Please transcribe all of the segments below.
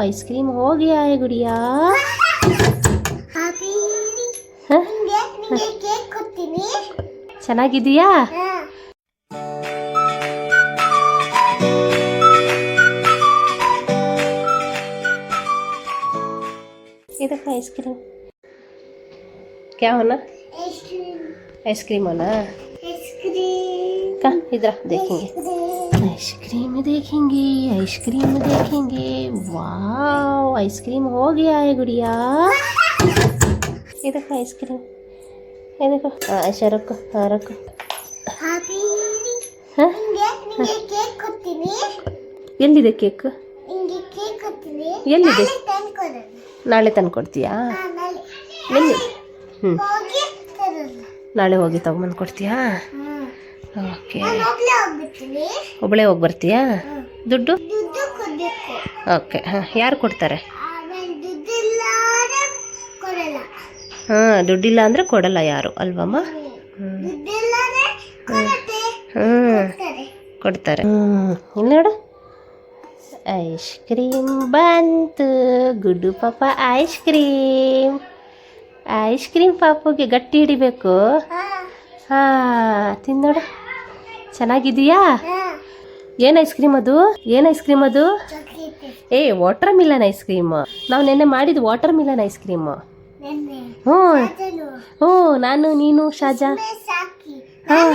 Ice cream हो गया है गुड़िया. ಚೆನ್ನಾಗಿದೀಯಾ? ಇದಕ್ಕೆ आइसक्रीम क्या होना? आइसक्रीम होना. का इधर देखेंगे आइसक्रीम देखेंगे. आइसक्रीम देखेंगे. वाओ आइसक्रीम हो गया है गुड़िया. ये देखो आइसक्रीम. ये देखो ऐसा रखो. हाँ रखो. ಎಲ್ಲಿದೆ ಕೇಕ್? ಎಲ್ಲಿದೆ? ನಾಳೆ ತಂದು ಕೊಡ್ತೀಯಾ? ಎಲ್ಲಿ? ನಾಳೆ ಹೋಗಿ ತಗೊಂಬಂದು ಕೊಡ್ತೀಯಾ? ಓಕೆ. ಒಬ್ಬಳೇ ಹೋಗಿ ಬರ್ತೀಯಾ? ದುಡ್ಡು? ಓಕೆ. ಹಾಂ ಯಾರು ಕೊಡ್ತಾರೆ? ಹಾಂ ದುಡ್ಡಿಲ್ಲ ಅಂದರೆ ಕೊಡಲ್ಲ ಯಾರು ಅಲ್ವಮ್ಮ? ಕೊಡ್ತಾರೆ. ಇಲ್ಲಿ ನೋಡು ಐಸ್ ಕ್ರೀಮ್ ಬಂತು. ಗುಡ್ಡು ಪಾಪ ಐಸ್ ಕ್ರೀಮ್. ಐಸ್ ಕ್ರೀಮ್ ಪಾಪುಗೆ ಗಟ್ಟಿ ಹಿಡಿಬೇಕು. ಹಾಂ ತಿನ್ನೋಡು. ಚೆನ್ನಾಗಿದೆಯಾ? ಏನು ಐಸ್ ಕ್ರೀಮ್ ಅದು? ಏನು ಐಸ್ ಕ್ರೀಮ್ ಅದು? Water Milan ice cream. ನಾವು ನೆನ್ನೆ ಮಾಡಿದ್ದು ವಾಟರ್ ಮಿಲನ್ ಐಸ್ ಕ್ರೀಮ್. ಹ್ಞೂ ನಾನು ನೀನು ಶಾಜಾ. ಹಾಂ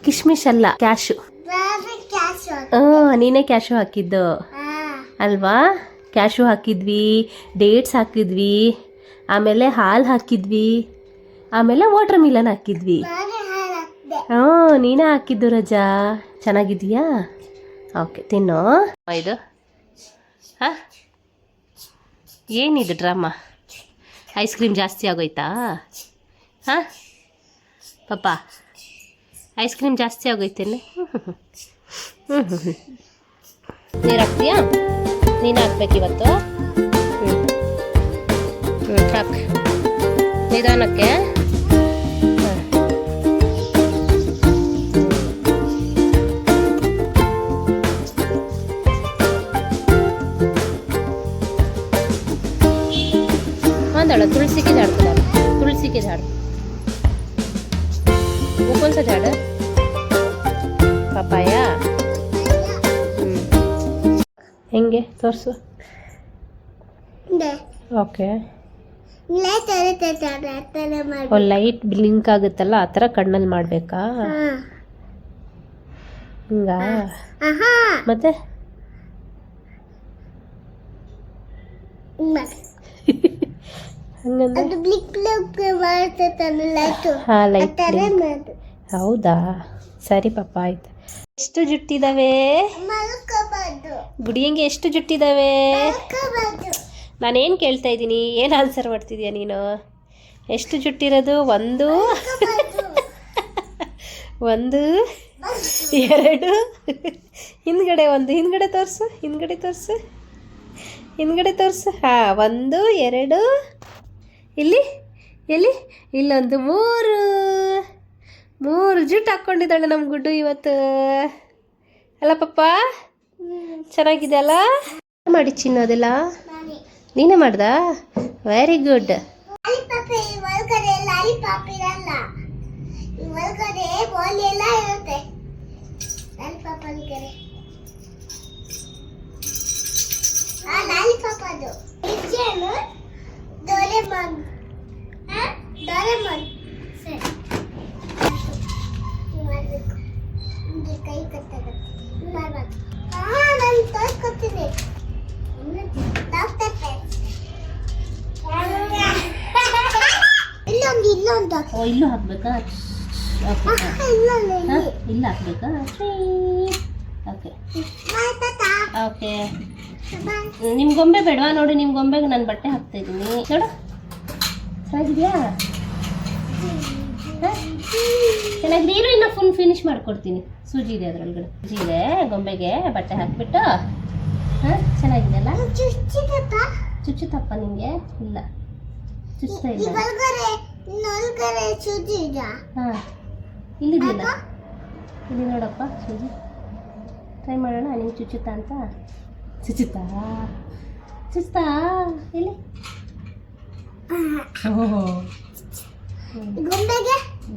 ಕಿಶ್ಮಿಶ್ ಅಲ್ಲ ಕ್ಯಾಶು. ನೀನೇ ಕ್ಯಾಶು ಹಾಕಿದ್ದು ಅಲ್ವಾ? ಕ್ಯಾಶು ಹಾಕಿದ್ವಿ, ಡೇಟ್ಸ್ ಹಾಕಿದ್ವಿ, ಆಮೇಲೆ ಹಾಲು ಹಾಕಿದ್ವಿ, ಆಮೇಲೆ ವಾಟರ್ ಮಿಲನ್ ಹಾಕಿದ್ವಿ. ನೀನೇ ಹಾಕಿದ್ದು ರಜಾ. ಚೆನ್ನಾಗಿದೆಯಾ? ಓಕೆ ತಿನ್ನು. ಇದು ಹಾಂ ಏನಿದು ಡ್ರಾಮಾ? ಐಸ್ ಕ್ರೀಮ್ ಜಾಸ್ತಿ ಆಗೋಯ್ತಾ? ಹಾಂ ಪಾಪ ಐಸ್ ಕ್ರೀಮ್ ಜಾಸ್ತಿ ಆಗೋಯ್ತೇನೆ. ನೀರು ಹಾಕ್ತೀಯಾ? ನೀನು ಹಾಕ್ಬೇಕಿವತ್ತು. ಹಾಕ್ ನಿಧಾನಕ್ಕೆ. झाड़ तुलसी के झाड़ को तुलसी के झाड़ वो कौन सा झाड़ है? पपाया. ಹೆಂಗೆ ತೋರಿಸು. ಓಕೆ. ಲೈಟ್ ಬ್ಲಿಂಕ್ ಆಗುತ್ತಲ್ಲ ಆ ಥರ ಕಣ್ಣಲ್ಲಿ ಮಾಡಬೇಕಾ? ಹಿಂಗ ಮತ್ತೆ ಹೌದಾ? ಸರಿ ಪಾಪ ಆಯ್ತು. ಎಷ್ಟು ಜುಟ್ಟಿದಾವೆ ಗುಡಿಯಂಗೆ? ಎಷ್ಟು ಜುಟ್ಟಿದಾವೆ? ನಾನೇನು ಕೇಳ್ತಾ ಇದ್ದೀನಿ, ಏನು ಆನ್ಸರ್ ಮಾಡ್ತಿದ್ಯಾ ನೀನು? ಎಷ್ಟು ಜುಟ್ಟಿರೋದು? ಒಂದು ಒಂದು ಎರಡು ಹಿಂದ್ಗಡೆ ಒಂದು. ಹಿಂದ್ಗಡೆ ತೋರಿಸು. ಹಿಂದ್ಗಡೆ ತೋರಿಸು. ಹಿಂದ್ಗಡೆ ತೋರಿಸು. ಹಾಂ ಒಂದು ಎರಡು. ಇಲ್ಲಿ ಎಲ್ಲಿ? ಇಲ್ಲೊಂದು ಮೂರು. ಮೂರು ಜುಟ್ಟು ಹಾಕ್ಕೊಂಡಿದ್ದಾಳೆ ನಮ್ಮ ಗುಡ್ಡು ಇವತ್ತು ಅಲ್ಲ ಪಪ್ಪ? ಚೆನ್ನಾಗಿದೆ ಅಲ್ಲ? ಮಾಡಿ ಚಿನ್ನೋದೆಲ್ಲ ನೀನೇ ಮಾಡ್ದ? Very good. ಇಲ್ಲೂ ಹಾಕ್ಬೇಕಾ? ಇಲ್ಲ ಹಾಕ್ಬೇಕಾ? Okay okay. ನಿಮ್ಮ ಗೊಂಬೆ ಬೇಡವಾ? ನೋಡಿ ನಿಮ್ಮ ಗೊಂಬೆಗೆ ನಾನು ಬಟ್ಟೆ ಹಾಕ್ತಾ ಇದ್ದೀನಿ ನೋಡು. ಚೆನ್ನಾಗಿದೆಯಾ? ಚೆನ್ನಾಗಿದೆ. ಇರು ಇನ್ನು ಫುಲ್ ಫಿನಿಶ್ ಮಾಡ್ಕೊಡ್ತೀನಿ. ಸೂಜಿ ಇದೆ ಅದರೊಳಗಡೆ. ಸೂಜಿ ಇದೆ. ಗೊಂಬೆಗೆ ಬಟ್ಟೆ ಹಾಕ್ಬಿಟ್ಟು. ಹಾಂ ಚೆನ್ನಾಗಿದೆ ಅಲ್ಲ? ಚುಚ್ಚುತ್ತಪ್ಪ ನಿಮಗೆ? ಇಲ್ಲ ಚುಚ್ತಾ ಇಲ್ಲ. ಹಾಂ ಇಲ್ಲಿದೆಯಲ್ಲ, ಇಲ್ಲಿ ನೋಡಪ್ಪ ಸೂಜಿ. ಟ್ರೈ ಮಾಡೋಣ ನಿಮ್ಗೆ ಚುಚ್ಚುತ್ತಾ ಅಂತ. ಚುಚ್ಚುತ್ತಾ ಚುಚ್ಚುತ್ತಾ ಇಲ್ಲಿ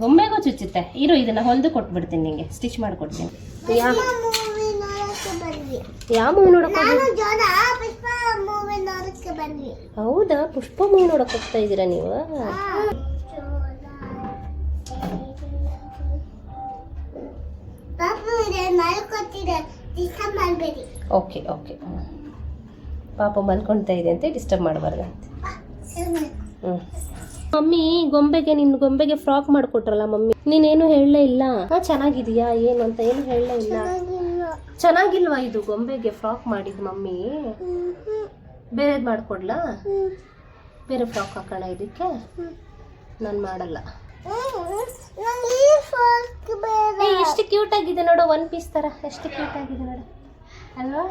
ಗೊಂಬೆಗೂ ಚುಚ್ಚುತ್ತೆ. ಇರು, ಇದನ್ನ ಹೊಲಿದು ಕೊಟ್ಬಿಡ್ತೀನಿ ನಿಂಗೆ, ಸ್ಟಿಚ್ ಮಾಡಿಕೊಡ್ತೀನಿ. ಯಾವ ಮೂವಿ ನೋಡಕ್ ಹೌದಾ? ಪುಷ್ಪ ಮೂವಿ ನೋಡಕ್ ಹೋಗ್ತಾ ಇದ್ದೀರಾ ನೀವು? Okay okay. ಪಾಪ ಮಲ್ಕೊಳ್ತಾ ಇದೆ ಅಂತ ಡಿಸ್ಟರ್ಬ್ ಮಾಡಬಾರ್ದಂತೆ. ಮಮ್ಮಿ ನಿನ್ನ ಗೊಂಬೆಗೆ ಫ್ರಾಕ್ ಮಾಡಿಕೊಟ್ರಲ್ಲ ಮಮ್ಮಿ, ನೀನೇನು ಹೇಳಲೇ ಇಲ್ಲ. ಚೆನ್ನಾಗಿದೆಯಾ ಏನು ಅಂತ ಏನು ಹೇಳಲೇ ಇಲ್ಲ. ಚೆನ್ನಾಗಿಲ್ವಾ ಇದು ಗೊಂಬೆಗೆ ಫ್ರಾಕ್ ಮಾಡಿದ್ದು ಮಮ್ಮಿ? ಬೇರೆದು ಮಾಡಿಕೊಡ್ಲಾ? ಬೇರೆ ಫ್ರಾಕ್ ಹಾಕೋಣ ಇದಕ್ಕೆ? ನಾನು ಮಾಡಲ್ಲ. ಎಷ್ಟು ಕ್ಯೂಟ್ ಆಗಿದೆ ನೋಡು, ಒನ್ ಪೀಸ್ ತರ ಎಷ್ಟು ಕ್ಯೂಟ್ ಆಗಿದೆ ನೋಡು ಅಲ್ವಾ?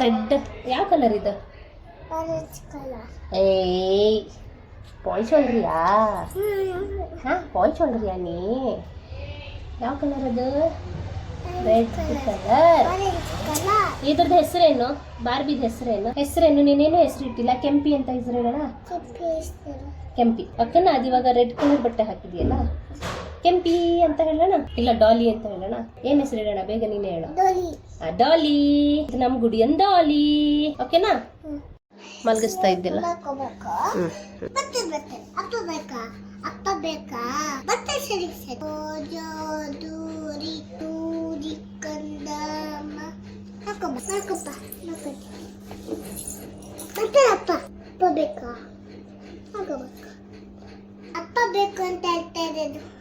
ರೆಡ್. ಯಾವ ಕಲರ್ ಇದು? ಏಯ್ ಪಾಯ್ ಚೊಲ್ರಿಯಾ? ಪಾಯ್ ಚೊಲ್ರಿಯಾ ನೀ? ಯಾವ ಕಲರ್ ಅದು? Red colour. ಇದ್ರದ್ದು ಹೆಸರೇನು? ಬಾರ್ಬಿದ ಹೆಸರೇನು? ನೀನೇನು ಹೆಸರು ಇಟ್ಟಿಲ್ಲ. ಕೆಂಪಿ ಅಂತ ಹೆಸರು ಹೇಳೋಣ. ಕೆಂಪಿ. ಓಕೆನಾ? ಅದು ಇವಾಗ ರೆಡ್ ಕಲರ್ ಬಟ್ಟೆ ಹಾಕಿದೆಯಲ್ಲ, ಕೆಂಪಿ ಅಂತ ಹೇಳೋಣ ಇಲ್ಲ ಡಾಲಿ ಅಂತ ಹೇಳೋಣ? ಏನ್ ಹೆಸರು ಹೇಳೋಣ? ಬೇಗ ನೀನೇ ಹೇಳು. ಡಾಲಿ. ನಮ್ ಗುಡಿಯನ್ ಡಾಲಿ. ಓಕೆನಾ? ಮಲಗಿಸ್ತಾ ಇದ್ದಿಲ್ಲ.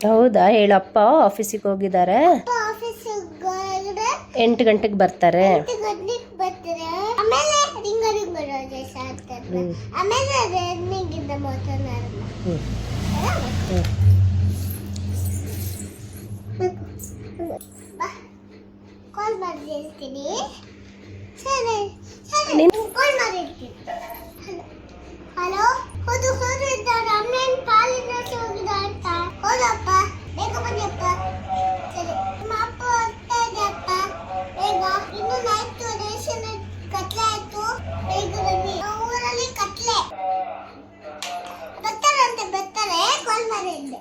ಹೌದಾ? ಹೇಳಪ್ಪ ಆಫೀಸಿಗೆ ಹೋಗಿದ್ದಾರೆ. 8 ಗಂಟೆಗೆ ಬರ್ತಾರೆ. ಕಾಲ್ ಮಾಡಿರ್ತೀನಿ. ಹಲೋ, ಹೌದು ಇದ್ದಾರೆ. ಅಮ್ಮನ ಪಾಲಿನ ಹೋಗಿದ ಅಂತ. ಹೌದಪ್ಪ, ಬೇಗ ಬನ್ನಿಯಪ್ಪ. ಸರಿ, ನಿಮ್ಮ ಅಪ್ಪ ಹೋಗ್ತಾ ಇದೆಯಪ್ಪ, ಬೇಗ. ಇನ್ನು ಆಯ್ತು, ರೇಷನ್ ಕತ್ಲೆ ಆಯ್ತು, ಬೇಗ ಬನ್ನಿ. ಊರಲ್ಲಿ ಕತ್ಲೆ ಬರ್ತಾರೆ, ಕಾಲ್ ಮಾಡಿದ್ದೆ.